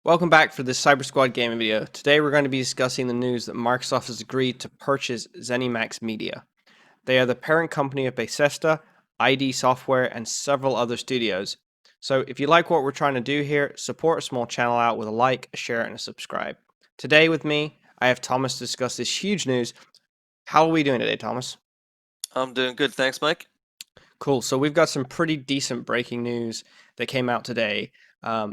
Welcome back for this Cyber Squad gaming video. Today we're going to be discussing the news that Microsoft has agreed to purchase Zenimax Media. They are the parent company of Bethesda, ID Software, and several other studios. So if you like what we're trying to do here, support a small channel out with a like, a share, and a subscribe. Today with me, I have Thomas to discuss this huge news. How are we doing today, Thomas? I'm doing good, thanks, Mike. Cool. So we've got some pretty decent breaking news that came out today.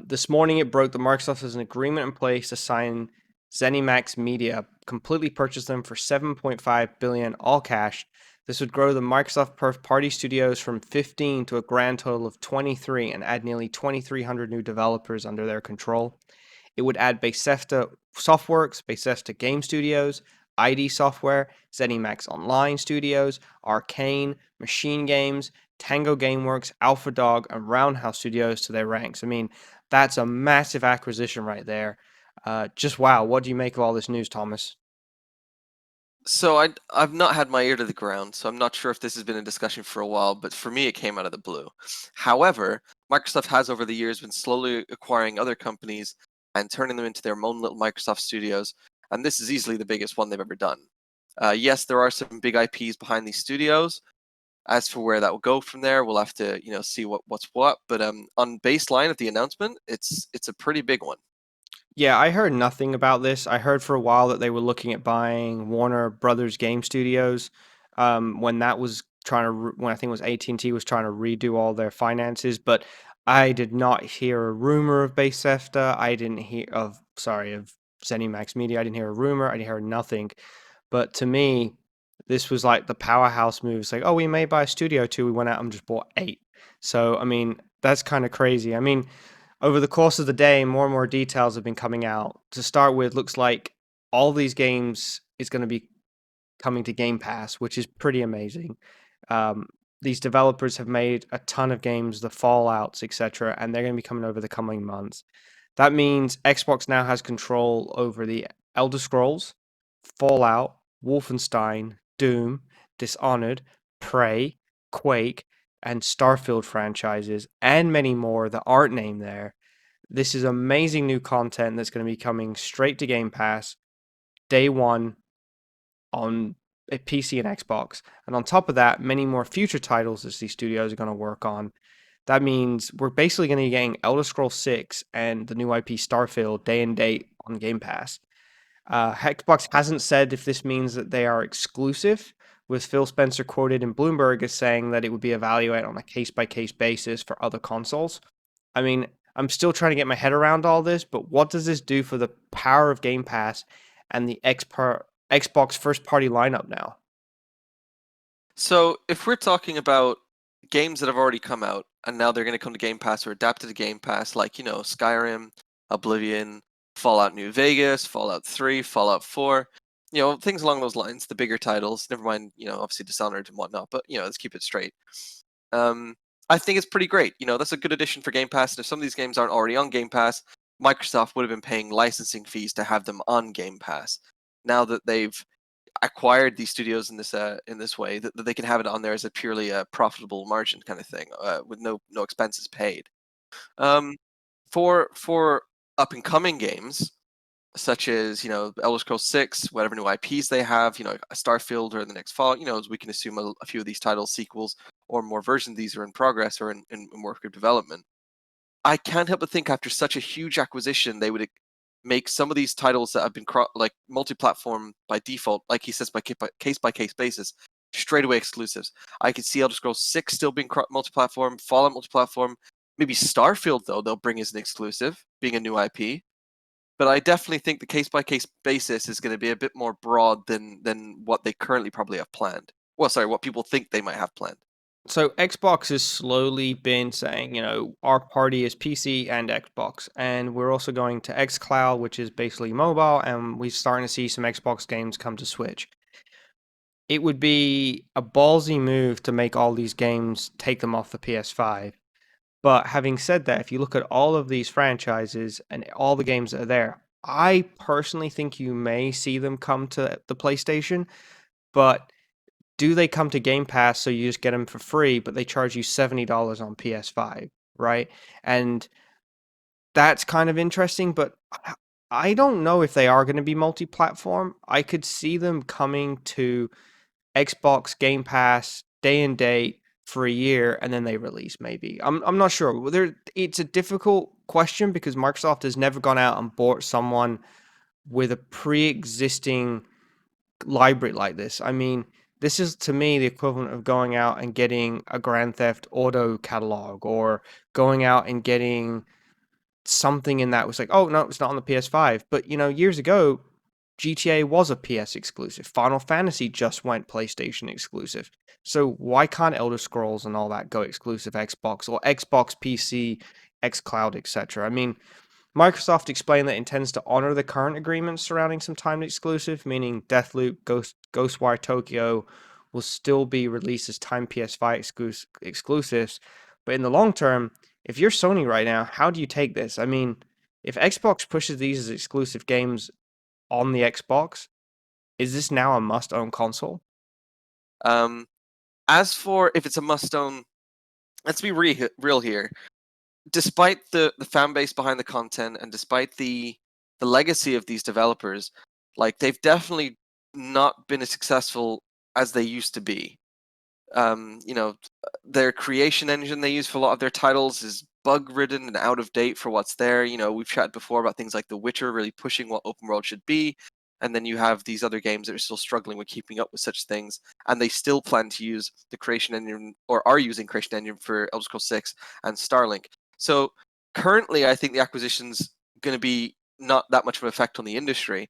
This morning it broke that Microsoft has an agreement in place to sign ZeniMax Media, completely purchase them for 7.5 billion all cash. This would grow the Microsoft first-party studios from 15 to a grand total of 23 and add nearly 2,300 new developers under their control. It would add Bethesda Softworks, Bethesda Game Studios, ID Software, ZeniMax Online Studios, Arkane, MachineGames, Tango Gameworks, AlphaDog, and Roundhouse Studios to their ranks. I mean, that's a massive acquisition right there. Just wow. What do you make of all this news, Thomas? I've not had my ear to the ground, so I'm not sure if this has been a discussion for a while, but for me it came out of the blue. However, Microsoft has over the years been slowly acquiring other companies and turning them into their own little Microsoft studios, and this is easily the biggest one they've ever done. Yes, there are some big IPs behind these studios. As for where that will go from there, we'll have to see what's what. But on baseline of the announcement, it's a pretty big one. Yeah, I heard nothing about this. I heard for a while that they were looking at buying Warner Brothers Game Studios, when that was trying to when I think it was AT&T was trying to redo all their finances, but I did not hear a rumor of Bethesda. I didn't hear of ZeniMax Media. I didn't hear a rumor. I didn't hear nothing. But to me, this was like the powerhouse move. It's like, oh, we may buy a studio too. We went out and just bought 8. So I mean, that's kind of crazy. I mean, over the course of the day, more and more details have been coming out. To start with, looks like all these games is going to be coming to Game Pass, which is pretty amazing. Um, these developers have made a ton of games, the Fallouts, etc., and they're going to be coming over the coming months. That means Xbox now has control over the Elder Scrolls, Fallout, Wolfenstein, Doom, Dishonored, Prey, Quake, and Starfield franchises, and many more that aren't named there. This is amazing new content that's going to be coming straight to Game Pass day one on a PC and Xbox. And on top of that, many more future titles that these studios are going to work on. That means we're basically going to be getting Elder Scrolls 6 and the new IP Starfield day and date on Game Pass. Xbox hasn't said if this means that they are exclusive, with Phil Spencer quoted in Bloomberg as saying that it would be evaluated on a case by case basis for other consoles. I mean, I'm still trying to get my head around all this, but what does this do for the power of Game Pass and the Xbox first party lineup now? So if we're talking about games that have already come out and now they're going to come to Game Pass or adapted to Game Pass, like Skyrim, Oblivion, Fallout New Vegas, Fallout 3, Fallout 4, things along those lines, the bigger titles. Never mind, obviously Dishonored and whatnot, but let's keep it straight. Um, I think it's pretty great. That's a good addition for Game Pass. And if some of these games aren't already on Game Pass, Microsoft would have been paying licensing fees to have them on Game Pass. Now that they've acquired these studios in this way, that they can have it on there as a purely profitable margin kind of thing, with no expenses paid. Um, for up and coming games such as Elder Scrolls 6, whatever new IPs they have, a Starfield or the next Fallout, as we can assume a few of these titles, sequels, or more versions of these are in progress or in work of development. I can't help but think after such a huge acquisition, they would make some of these titles that have been like multi-platform by default, like he says, by case basis, straight away exclusives. I could see Elder Scrolls 6 still being multi-platform, Fallout multi-platform, maybe Starfield though they'll bring as an exclusive, being a new IP. But I definitely think the case by case basis is going to be a bit more broad than what they currently probably have planned. Well, sorry, what people think they might have planned. So Xbox has slowly been saying, our party is PC and Xbox, and we're also going to xCloud, which is basically mobile, and we're starting to see some Xbox games come to Switch. It would be a ballsy move to make all these games take them off the PS5. But having said that, if you look at all of these franchises and all the games that are there, I personally think you may see them come to the PlayStation, but do they come to Game Pass so you just get them for free, but they charge you $70 on PS5, right? And that's kind of interesting, but I don't know if they are going to be multi-platform. I could see them coming to Xbox Game Pass day and date for a year, and then they release. Maybe I'm not sure. It's a difficult question because Microsoft has never gone out and bought someone with a pre-existing library like this. I mean, this is to me the equivalent of going out and getting a Grand Theft Auto catalog, or going out and getting something in that was like, oh no, it's not on the PS5. But years ago, GTA was a PS exclusive. Final Fantasy just went PlayStation exclusive. So why can't Elder Scrolls and all that go exclusive Xbox, or Xbox PC, xCloud, etc.? I mean, Microsoft explained that it intends to honor the current agreements surrounding some timed exclusive, meaning Deathloop, Ghostwire Tokyo will still be released as timed PS5 exclusives. But in the long term, if you're Sony right now, how do you take this? I mean, if Xbox pushes these as exclusive games on the Xbox, is this now a must-own console? Um, as for if it's a must-own, let's be real here. Despite the fan base behind the content, and despite the legacy of these developers, like they've definitely not been as successful as they used to be. You know, their creation engine they use for a lot of their titles is bug-ridden and out of date for what's there. You know, we've chatted before about things like The Witcher really pushing what open world should be, and then you have these other games that are still struggling with keeping up with such things, and they still plan to use the creation engine, or are using creation engine, for Elder Scrolls 6 and Starlink. So currently, I think the acquisition's going to be not that much of an effect on the industry,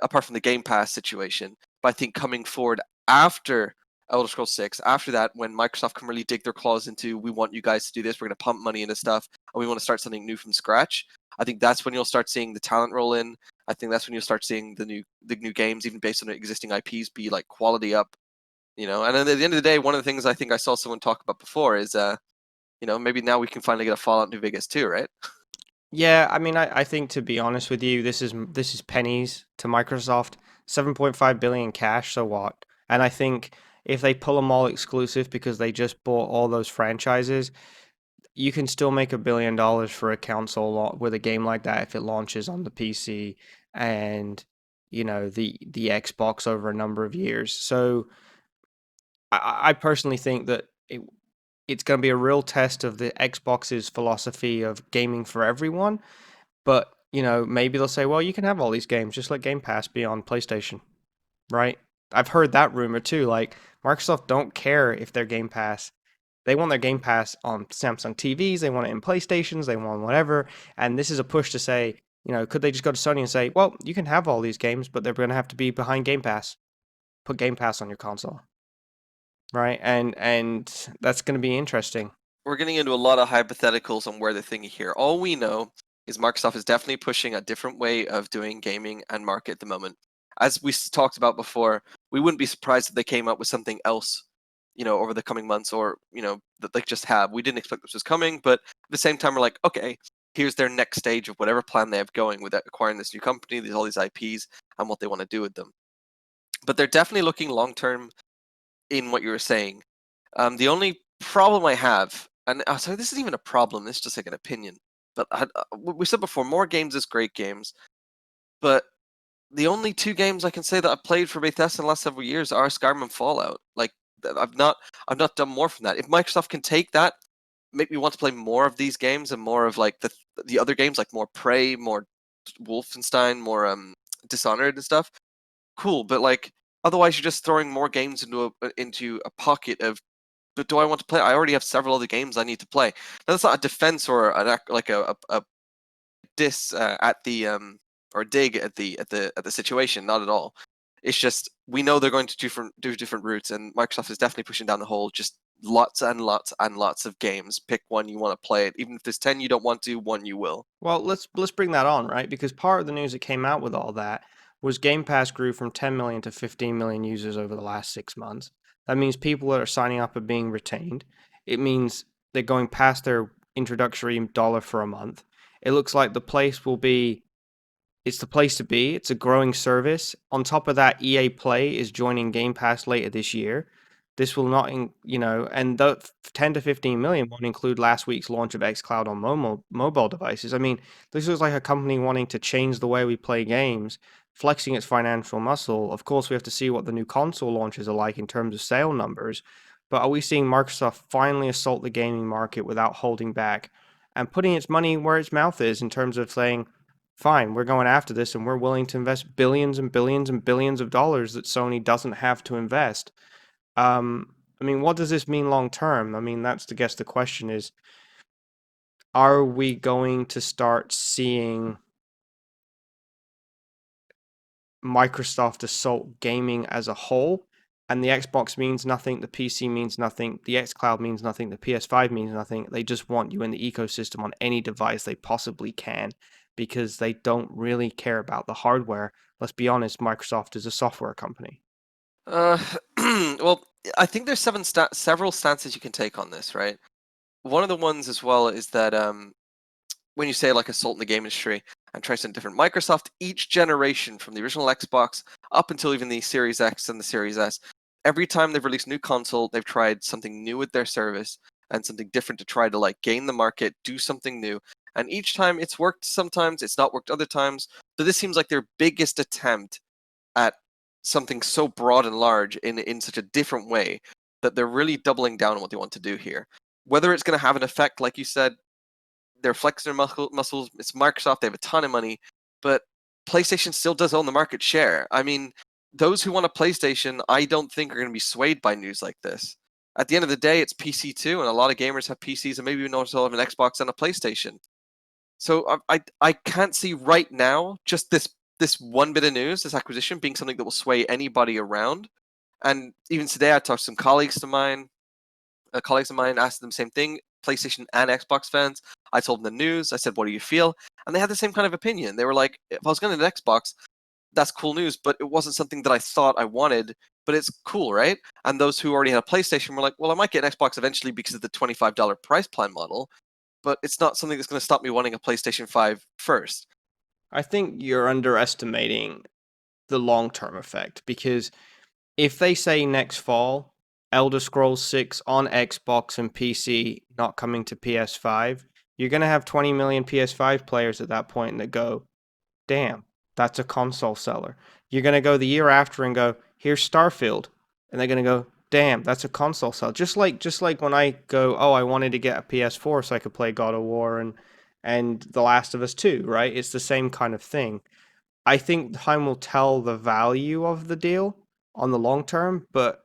apart from the Game Pass situation. But I think coming forward after Elder Scrolls 6, after that, when Microsoft can really dig their claws into, we want you guys to do this, we're going to pump money into stuff, and we want to start something new from scratch. I think that's when you'll start seeing the talent roll in. I think that's when you'll start seeing the new games, even based on the existing IPs, be like quality up. And then at the end of the day, one of the things I think I saw someone talk about before is, maybe now we can finally get a Fallout New Vegas too, right? Yeah, I mean, I think, to be honest with you, this is pennies to Microsoft. 7.5 billion cash, so what? And I think if they pull them all exclusive because they just bought all those franchises, you can still make $1 billion for a console with a game like that if it launches on the PC and the Xbox over a number of years. So I personally think that it's going to be a real test of the Xbox's philosophy of gaming for everyone. But, maybe they'll say, well, you can have all these games, just let Game Pass be on PlayStation, right? I've heard that rumor too. Like, Microsoft don't care if their Game Pass, they want their Game Pass on Samsung TVs, they want it in PlayStations, they want whatever. And this is a push to say, could they just go to Sony and say, well, you can have all these games, but they're going to have to be behind Game Pass. Put Game Pass on your console, right? And that's going to be interesting. We're getting into a lot of hypotheticals on where they're thinking here. All we know is Microsoft is definitely pushing a different way of doing gaming and market at the moment. As we talked about before, we wouldn't be surprised if they came up with something else, over the coming months, or, that they just have. We didn't expect this was coming, but at the same time, we're like, okay, here's their next stage of whatever plan they have going with acquiring this new company, all these IPs, and what they want to do with them. But they're definitely looking long term in what you were saying. The only problem I have, and sorry, this isn't even a problem. This is just like an opinion. But we said before, more games is great games. But the only two games I can say that I've played for Bethesda in the last several years are Skyrim and Fallout. Like, I've not done more from that. If Microsoft can take that, make me want to play more of these games and more of like the other games, like more Prey, more Wolfenstein, more Dishonored and stuff. Cool, but like otherwise you're just throwing more games into a pocket of. But do I want to play? I already have several other games I need to play. Now, that's not a defense or like a diss at the or a dig at the situation. Not at all. It's just we know they're going to do different routes, and Microsoft is definitely pushing down the whole just lots and lots and lots of games. Pick one you want to play it. Even if there's 10 you don't want to, one you will. Well, let's bring that on, right? Because part of the news that came out with all that was Game Pass grew from 10 million to 15 million users over the last 6 months. That means people that are signing up are being retained. It means they're going past their introductory dollar for a month. It looks like it's the place to be. It's a growing service. On top of that, EA Play is joining Game Pass later this year. This will not, and the 10 to 15 million won't include last week's launch of xCloud on mobile devices. I mean, this was like a company wanting to change the way we play games, flexing its financial muscle. Of course, we have to see what the new console launches are like in terms of sale numbers, but are we seeing Microsoft finally assault the gaming market without holding back and putting its money where its mouth is in terms of saying, fine, we're going after this and we're willing to invest billions and billions and billions of dollars that Sony doesn't have to invest? I mean, what does this mean long term? I mean, that's the question is, are we going to start seeing Microsoft assault gaming as a whole? And the Xbox means nothing, the PC means nothing, the xCloud means nothing, the PS5 means nothing. They just want you in the ecosystem on any device they possibly can because they don't really care about the hardware. Let's be honest, Microsoft is a software company. Uh, well, I think there's several stances you can take on this, right? One of the ones as well is that when you say like assault in the game industry and try something different, Microsoft, each generation from the original Xbox up until even the Series X and the Series S, every time they've released a new console, they've tried something new with their service and something different to try to like gain the market, do something new. And each time it's worked, sometimes it's not worked other times. So this seems like their biggest attempt at something so broad and large in such a different way that they're really doubling down on what they want to do here. Whether it's going to have an effect, like you said, they're flexing their muscles. It's Microsoft. They have a ton of money, but PlayStation still does own the market share. I mean, those who want a PlayStation, I don't think are going to be swayed by news like this. At the end of the day, it's PC too, and a lot of gamers have PCs and maybe even also have an Xbox and a PlayStation. So I can't see right now just this one bit of news, this acquisition, being something that will sway anybody around. And even today, I talked to some colleagues of mine, asked them the same thing, PlayStation and Xbox fans. I told them the news. I said, "What do you feel?" And they had the same kind of opinion. They were like, "If I was going to an Xbox, that's cool news, but it wasn't something that I thought I wanted. But it's cool, right?" And those who already had a PlayStation were like, "Well, I might get an Xbox eventually because of the $25 price plan model, but it's not something that's going to stop me wanting a PlayStation 5 first." I think you're underestimating the long term effect because if they say next fall, Elder Scrolls 6 on Xbox and PC not coming to PS5, you're going to have 20 million PS5 players at that point that go, damn, that's a console seller. You're going to go the year after and go, here's Starfield. And they're going to go, damn, that's a console seller. Just like when I go, oh, I wanted to get a PS4 so I could play God of War and The Last of Us 2, right? It's the same kind of thing. I think time will tell the value of the deal on the long term, but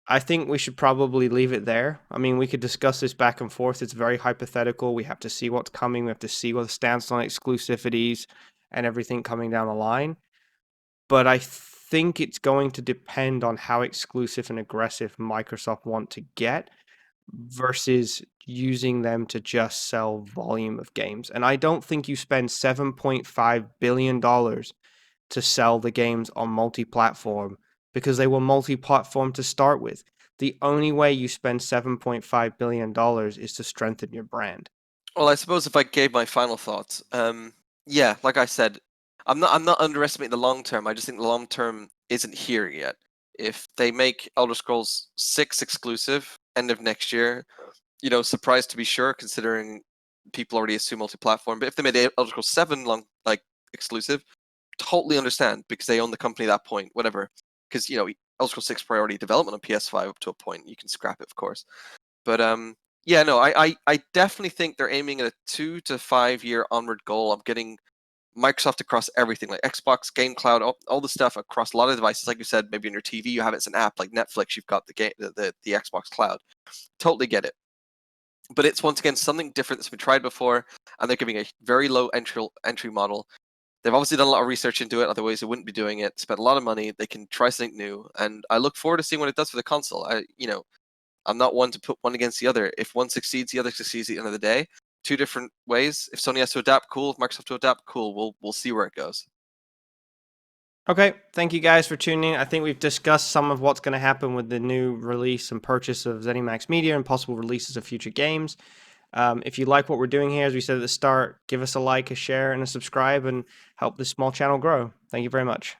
I think we should probably leave it there. I mean, we could discuss this back and forth. It's very hypothetical. We have to see what's coming. We have to see what the stance on exclusivities and everything coming down the line. But I think it's going to depend on how exclusive and aggressive Microsoft want to get versus using them to just sell volume of games. And I don't think you spend $7.5 billion to sell the games on multi-platform because they were multi-platform to start with. The only way you spend $7.5 billion is to strengthen your brand. Well, I suppose if I gave my final thoughts, yeah, like I said, I'm not underestimating the long term. I just think the long term isn't here yet. If they make Elder Scrolls 6 exclusive end of next year, surprised to be sure, considering people already assume multi-platform. But if they made Elder Scrolls 7 exclusive, totally understand because they own the company at that point, whatever. Because Elder Scrolls 6 priority development on PS5 up to a point. You can scrap it, of course. But yeah, no, I definitely think they're aiming at a 2 to 5 year onward goal of getting Microsoft across everything, like Xbox, Game Cloud, all the stuff across a lot of devices. Like you said, maybe on your TV you have it as an app, like Netflix. You've got the Xbox Cloud. Totally get it. But it's once again something different that's been tried before, and they're giving a very low entry model. They've obviously done a lot of research into it, otherwise they wouldn't be doing it. Spent a lot of money. They can try something new, and I look forward to seeing what it does for the console. I'm not one to put one against the other. If one succeeds, the other succeeds at the end of the day. Two different ways. If Sony has to adapt, cool. If Microsoft to adapt, cool. We'll see where it goes. Okay, thank you guys for tuning in. I think we've discussed some of what's going to happen with the new release and purchase of Zenimax Media and possible releases of future games. If you like what we're doing here, as we said at the start, give us a like, a share, and a subscribe and help this small channel grow. Thank you very much.